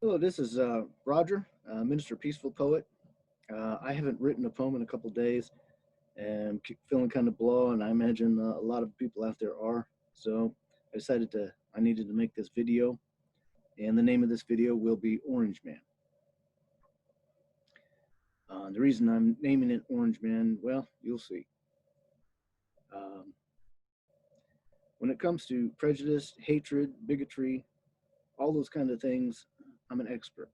Hello, this is Roger, Minister Peaceful Poet. I haven't written a poem in a couple days and feeling kind of blow, and I imagine a lot of people out there are. So I needed to make this video, and the name of this video will be Orange Man. The reason I'm naming it Orange Man, well, you'll see. Um, when it comes to prejudice, hatred, bigotry, all those kind of things, I'm an expert.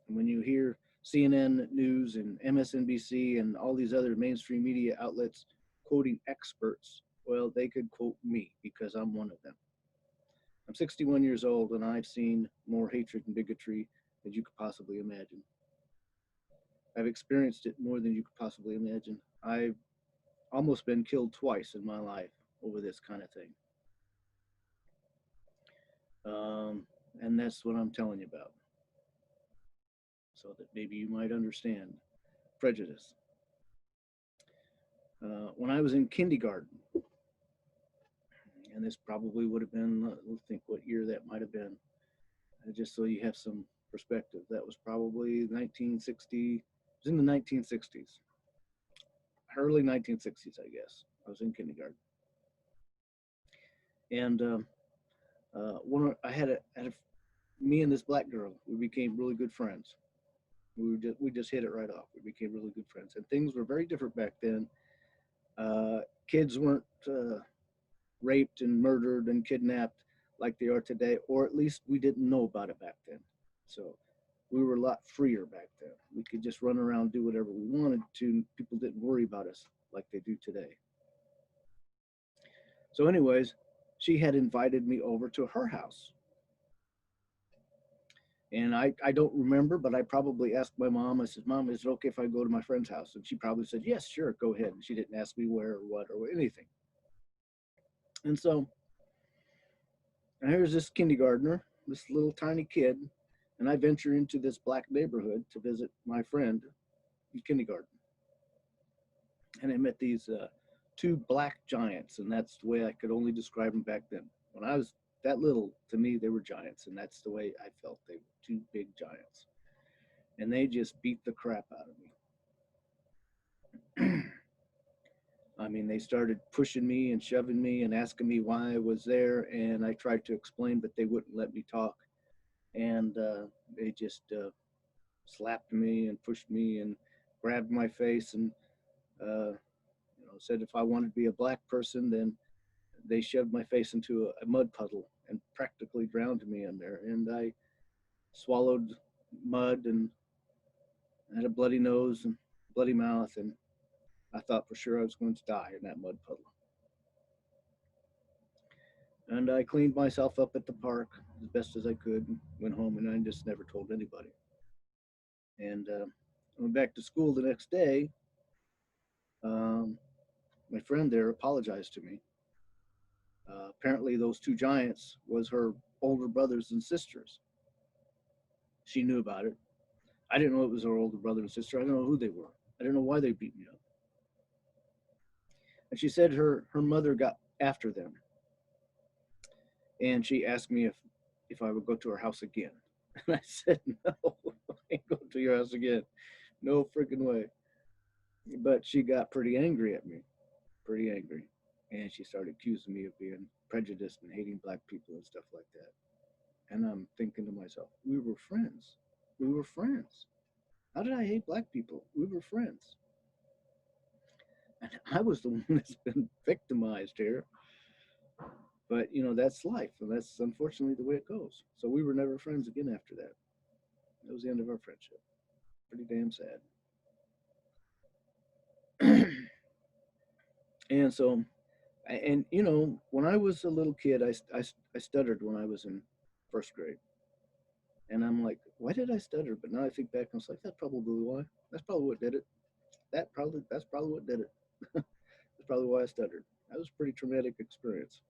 And when you hear CNN News and MSNBC and all these other mainstream media outlets quoting experts, well, they could quote me because I'm one of them. I'm 61 years old and I've seen more hatred and bigotry than you could possibly imagine. I've experienced it more than you could possibly imagine. I've almost been killed twice in my life over this kind of thing. Um, and that's what I'm telling you about so that maybe you might understand prejudice. When I was in kindergarten, and this probably would have been, let's think what year that might have been, just so you have some perspective. That was probably 1960, it was in the 1960s, early 1960s, I guess. I was in kindergarten. And me and this black girl, we became really good friends. We just hit it right off. We became really good friends. And things were very different back then. Kids weren't raped and murdered and kidnapped like they are today, or at least we didn't know about it back then. So we were a lot freer back then. We could just run around, do whatever we wanted to. People didn't worry about us like they do today. So, anyways, she had invited me over to her house. And I don't remember, but I probably asked my mom, I said, Mom, is it okay if I go to my friend's house? And she probably said, Yes, sure, go ahead. And she didn't ask me where or what or anything. And so and here's this kindergartner, this little tiny kid, and I venture into this black neighborhood to visit my friend in kindergarten. And I met these two black giants, and that's the way I could only describe them back then. When I was that little, to me, they were giants, and that's the way I felt. They were two big giants. And they just beat the crap out of me. I mean, they started pushing me and shoving me and asking me why I was there, and I tried to explain, but they wouldn't let me talk. And they just slapped me and pushed me and grabbed my face and said if I wanted to be a black person, then they shoved my face into a mud puddle and practically drowned me in there. And I swallowed mud and had a bloody nose and bloody mouth, and I thought for sure I was going to die in that mud puddle. And I cleaned myself up at the park as best as I could and went home, and I just never told anybody. And I went back to school the next day. Um, my friend there apologized to me. Apparently, those two giants was her older brothers and sisters. She knew about it. I didn't know it was her older brother and sister. I didn't know who they were. I didn't know why they beat me up. And she said her mother got after them, and she asked me if I would go to her house again. And I said no, I ain't going to your house again. No freaking way. But she got pretty angry at me, pretty angry, and she started accusing me of being prejudiced and hating black people and stuff like that. And I'm thinking to myself, we were friends. We were friends. How did I hate black people? We were friends. And I was the one that's been victimized here. But, that's life. And that's unfortunately the way it goes. So we were never friends again after that. That was the end of our friendship. Pretty damn sad. And so, and, when I was a little kid, I stuttered when I was in first grade. And I'm like, why did I stutter? But now I think back, and I was like, that's probably why. That's probably what did it. That's probably what did it. That's probably why I stuttered. That was a pretty traumatic experience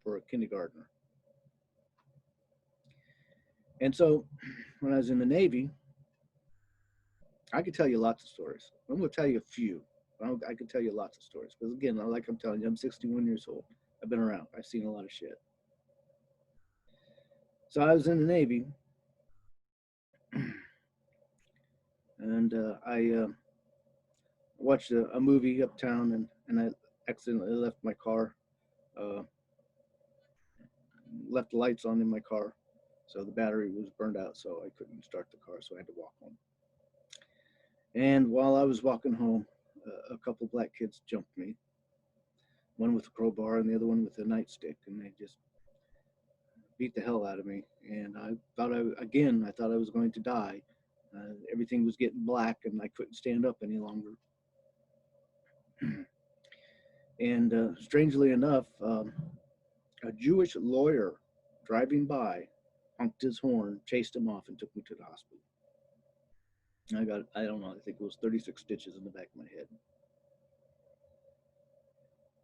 for a kindergartner. And so when I was in the Navy, I could tell you lots of stories. I'm going to tell you a few. I could tell you lots of stories. Because again, like I'm telling you, I'm 61 years old. I've been around. I've seen a lot of shit. So I was in the Navy, And I watched a movie uptown, and I accidentally left my car, uh, left the lights on in my car, so the battery was burned out, so I couldn't start the car, so I had to walk home. And while I was walking home, a couple black kids jumped me, one with a crowbar and the other one with a nightstick, and they just beat the hell out of me. And I thought I was going to die. Everything was getting black, and I couldn't stand up any longer. And strangely enough, a Jewish lawyer driving by honked his horn, chased him off, and took me to the hospital. I don't know, I think it was 36 stitches in the back of my head.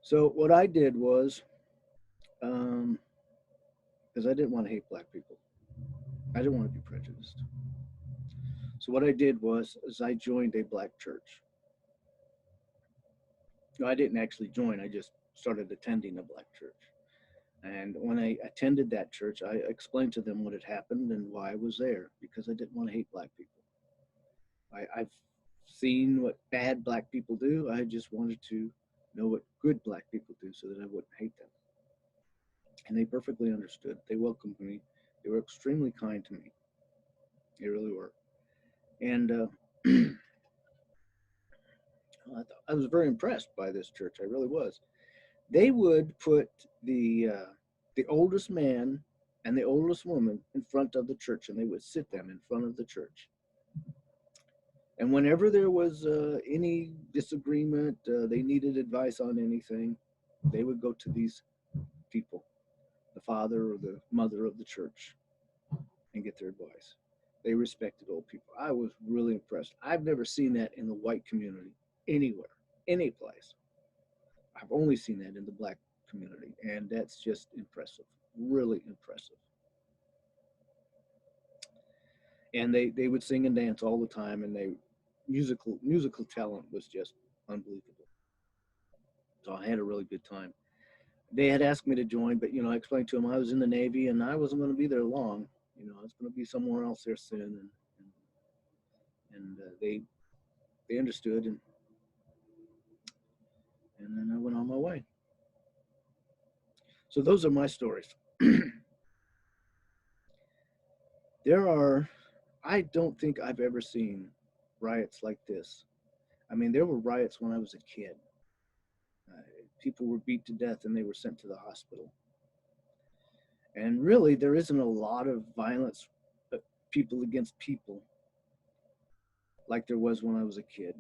So what I did was, um, because I didn't want to hate black people, I didn't want to be prejudiced. So what I did was, is I joined a black church. No, I didn't actually join. I just started attending a black church. And when I attended that church, I explained to them what had happened and why I was there, because I didn't want to hate black people. I've seen what bad black people do. I just wanted to know what good black people do so that I wouldn't hate them. And they perfectly understood. They welcomed me. They were extremely kind to me. They really were. And I was very impressed by this church. I really was. They would put the oldest man and the oldest woman in front of the church, and they would sit them in front of the church. And whenever there was any disagreement, they needed advice on anything, they would go to these people, the father or the mother of the church, and get their advice. They respected old people. I was really impressed. I've never seen that in the white community anywhere, any place. I've only seen that in the black community, and that's just impressive, really impressive. And they would sing and dance all the time, and they musical talent was just unbelievable. So I had a really good time. They had asked me to join, but I explained to them I was in the Navy and I wasn't going to be there long. I was going to be somewhere else there soon, and they understood, and then I went on my way. So those are my stories. There are, I don't think I've ever seen riots like this. I mean, there were riots when I was a kid. Uh, People were beat to death and they were sent to the hospital. And really, there isn't a lot of violence, people against people, like there was when I was a kid.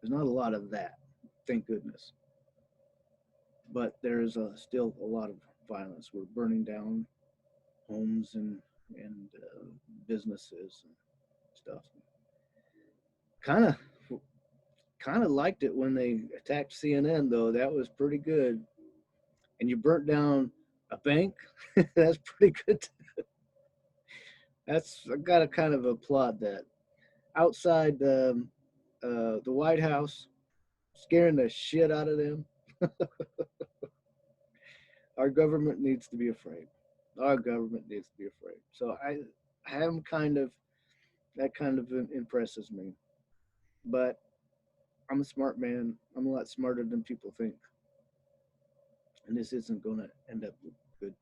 There's not a lot of that, thank goodness. But there is still a lot of violence. We're burning down homes and businesses and stuff. Kind of kind of liked it when they attacked CNN, though. That was pretty good. And you burnt down a bank. That's pretty good. That's I gotta kind of applaud that. Outside the White House, scaring the shit out of them. Our government needs to be afraid. Our government needs to be afraid. So I am kind of that kind of impresses me. But I'm a smart man. I'm a lot smarter than people think, and this isn't going to end up good.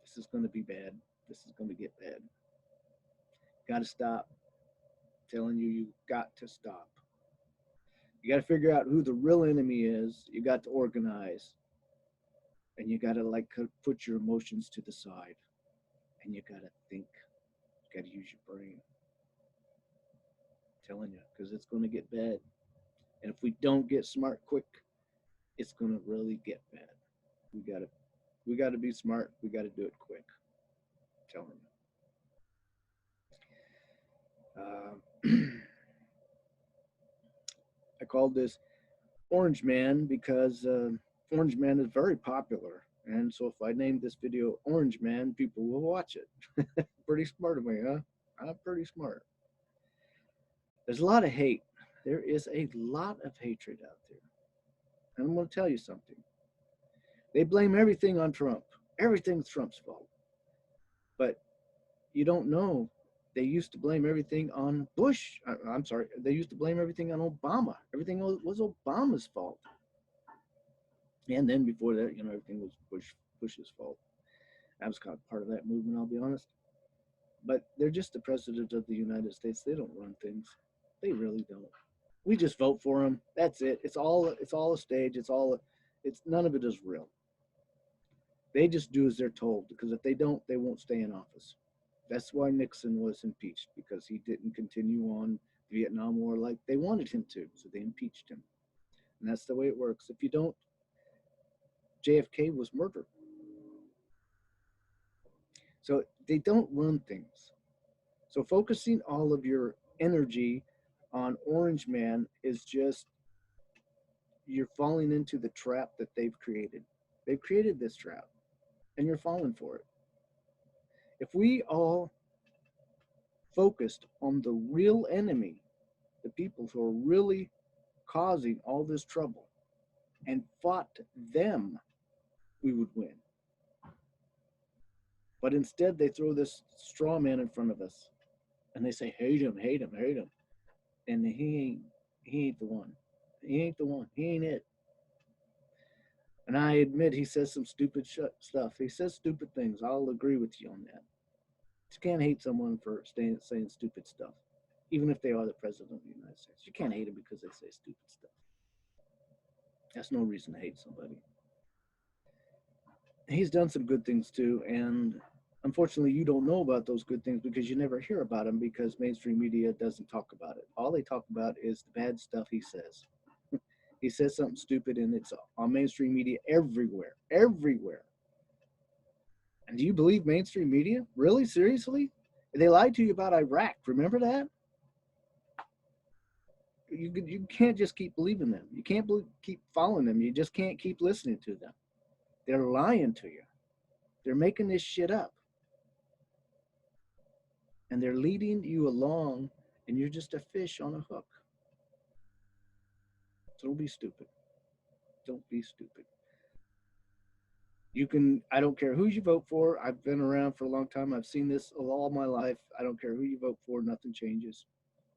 This is going to be bad. This is going to get bad. Got to stop. I'm telling you, you got to stop. You got to figure out who the real enemy is. You got to organize, and you got to like put your emotions to the side, and you got to think. You got to use your brain. I'm telling you, because it's going to get bad. And if we don't get smart quick, it's going to really get bad. We got to we got to be smart. We got to do it quick. I'm telling you. I called this Orange Man because Orange Man is very popular. And so if I named this video Orange Man, people will watch it. Pretty smart of me, huh? I'm pretty smart. There's a lot of hate. There is a lot of hatred out there. And I'm going to tell you something. They blame everything on Trump. Everything's Trump's fault. But you don't know They used to blame everything on Bush. I'm sorry. They used to blame everything on Obama. Everything was Obama's fault. And then before that, everything was Bush's fault. I was kind of part of that movement, I'll be honest. But they're just the president of the United States. They don't run things. They really don't. We just vote for them. That's it. It's all a stage. It's none of it is real. They just do as they're told because if they don't, they won't stay in office. That's why Nixon was impeached because he didn't continue on the Vietnam War like they wanted him to. So they impeached him. And that's the way it works. If you don't, JFK was murdered. So they don't run things. So focusing all of your energy on Orange Man is just you're falling into the trap that they've created. They've created this trap and you're falling for it. If we all focused on the real enemy, the people who are really causing all this trouble, and fought them, we would win. But instead, they throw this straw man in front of us, and they say, "Hate him, hate him, hate him," and he ain't the one. He ain't the one. He ain't it. And I admit he says some stupid stuff. He says stupid things. I'll agree with you on that. You can't hate someone for saying stupid stuff, even if they are the president of the United States. You can't hate them because they say stupid stuff. That's no reason to hate somebody. He's done some good things too, and unfortunately, you don't know about those good things because you never hear about them because mainstream media doesn't talk about it. All they talk about is the bad stuff he says. He says something stupid, and it's on mainstream media everywhere, everywhere. And do you believe mainstream media? Really? Seriously? They lied to you about Iraq. Remember that? You can't just keep believing them. You can't keep following them. You just can't keep listening to them. They're lying to you. They're making this shit up. And they're leading you along, and you're just a fish on a hook. So don't be stupid. Don't be stupid. You can, I don't care who you vote for. I've been around for a long time. I've seen this all my life. I don't care who you vote for. Nothing changes.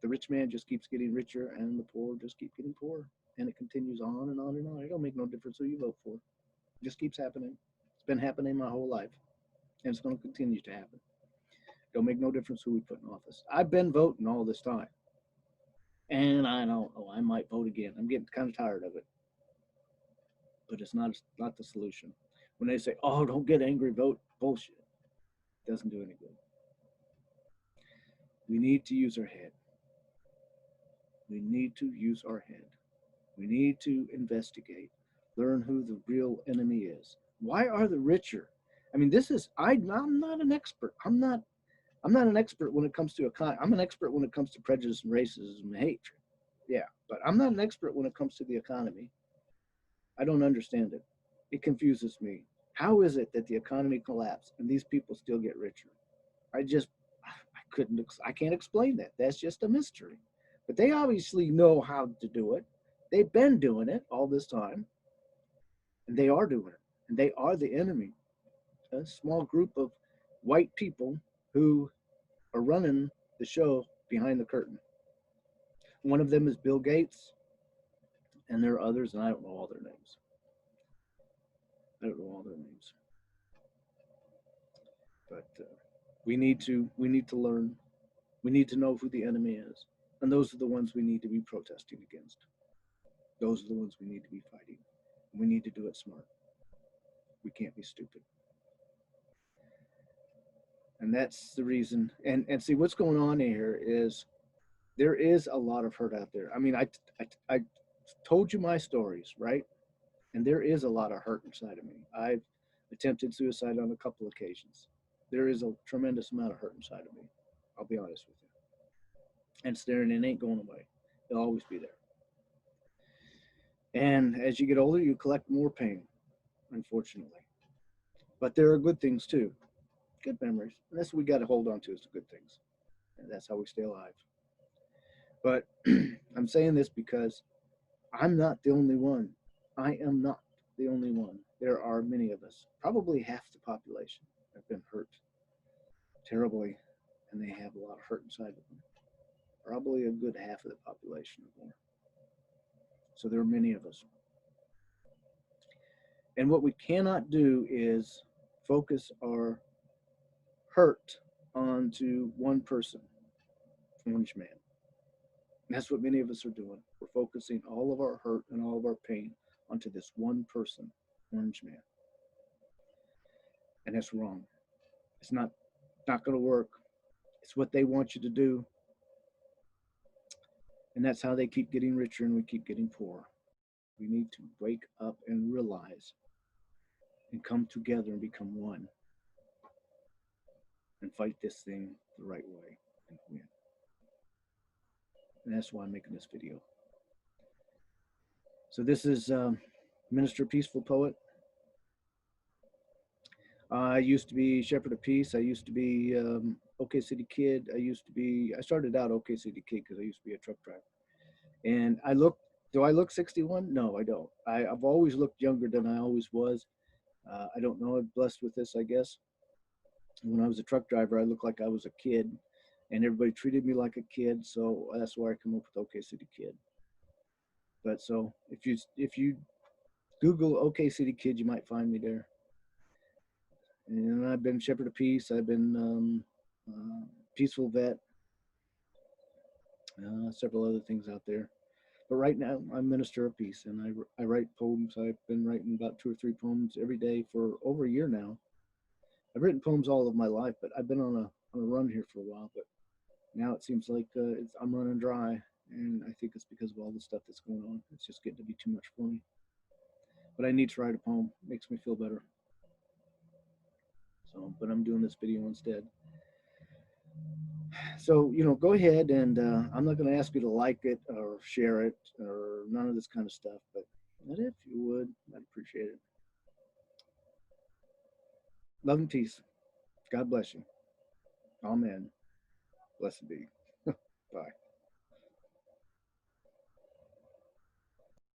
The rich man just keeps getting richer, and the poor just keep getting poorer. And it continues on and on and on. It don't make no difference who you vote for. It just keeps happening. It's been happening my whole life, and it's going to continue to happen. It don't make no difference who we put in office. I've been voting all this time, and I don't know. I might vote again. I'm getting kind of tired of it, but it's not the solution. When they say, "Oh, don't get angry, vote," bullshit. It doesn't do any good. We need to use our head. We need to use our head. We need to investigate, learn who the real enemy is. Why are the richer? I mean, I'm not an expert. I'm not an expert when it comes to I'm an expert when it comes to prejudice and racism and hatred. Yeah, but I'm not an expert when it comes to the economy. I don't understand it. It confuses me. How is it that the economy collapsed and these people still get richer? I just I can't explain that. That's just a mystery. But they obviously know how to do it. They've been doing it all this time, and they are doing it. And they are the enemy. A small group of white people who are running the show behind the curtain. One of them is Bill Gates, and there are others, and I don't know all their names. I don't know all their names, but we need to learn. We need to know who the enemy is, and those are the ones we need to be protesting against. Those are the ones we need to be fighting. We need to do it smart. We can't be stupid. And that's the reason. And see what's going on here is there is a lot of hurt out there. I mean, I told you my stories, right? And there is a lot of hurt inside of me. I've attempted suicide on a couple of occasions. There is a tremendous amount of hurt inside of me. I'll be honest with you. And it's there and it ain't going away. It'll always be there. And as you get older, you collect more pain, unfortunately. But there are good things too. Good memories. And that's what we got to hold on to is the good things. And that's how we stay alive. But I'm saying this because I'm not the only one. I am not the only one. There are many of us, probably half the population, have been hurt terribly. and they have a lot of hurt inside of them. Probably a good half of the population or more. So there are many of us. And what we cannot do is focus our hurt onto one person, orange man. And that's what many of us are doing. We're focusing all of our hurt and all of our pain onto this one person, orange man. And that's wrong. It's not going to work. It's what they want you to do. And that's how they keep getting richer and we keep getting poorer. We need to wake up and realize and come together and become one and fight this thing the right way and win. And that's why I'm making this video. So this is Minister Peaceful Poet. I used to be Shepherd of Peace. I used to be OK City Kid. I started out OK City Kid because I used to be a truck driver. And do I look 61? No, I don't. I've always looked younger than I always was. I don't know. I'm blessed with this, I guess. When I was a truck driver, I looked like I was a kid, and everybody treated me like a kid. So that's why I come up with OK City Kid. But so if you Google OK City Kid, you might find me there. And I've been Shepherd of Peace. I've been Peaceful Vet. Several other things out there. But right now, I'm Minister of Peace, and I write poems. I've been writing about 2 or 3 poems every day for over a year now. I've written poems all of my life, but I've been on a run here for a while. But now it seems like I'm running dry, and I think it's because of all the stuff that's going on. It's just getting to be too much for me. But I need to write a poem. It makes me feel better. So, but I'm doing this video instead. So, go ahead and I'm not going to ask you to like it or share it or none of this kind of stuff, but if you would, I'd appreciate it. Love and peace. God bless you. Amen. Blessed be. Bye.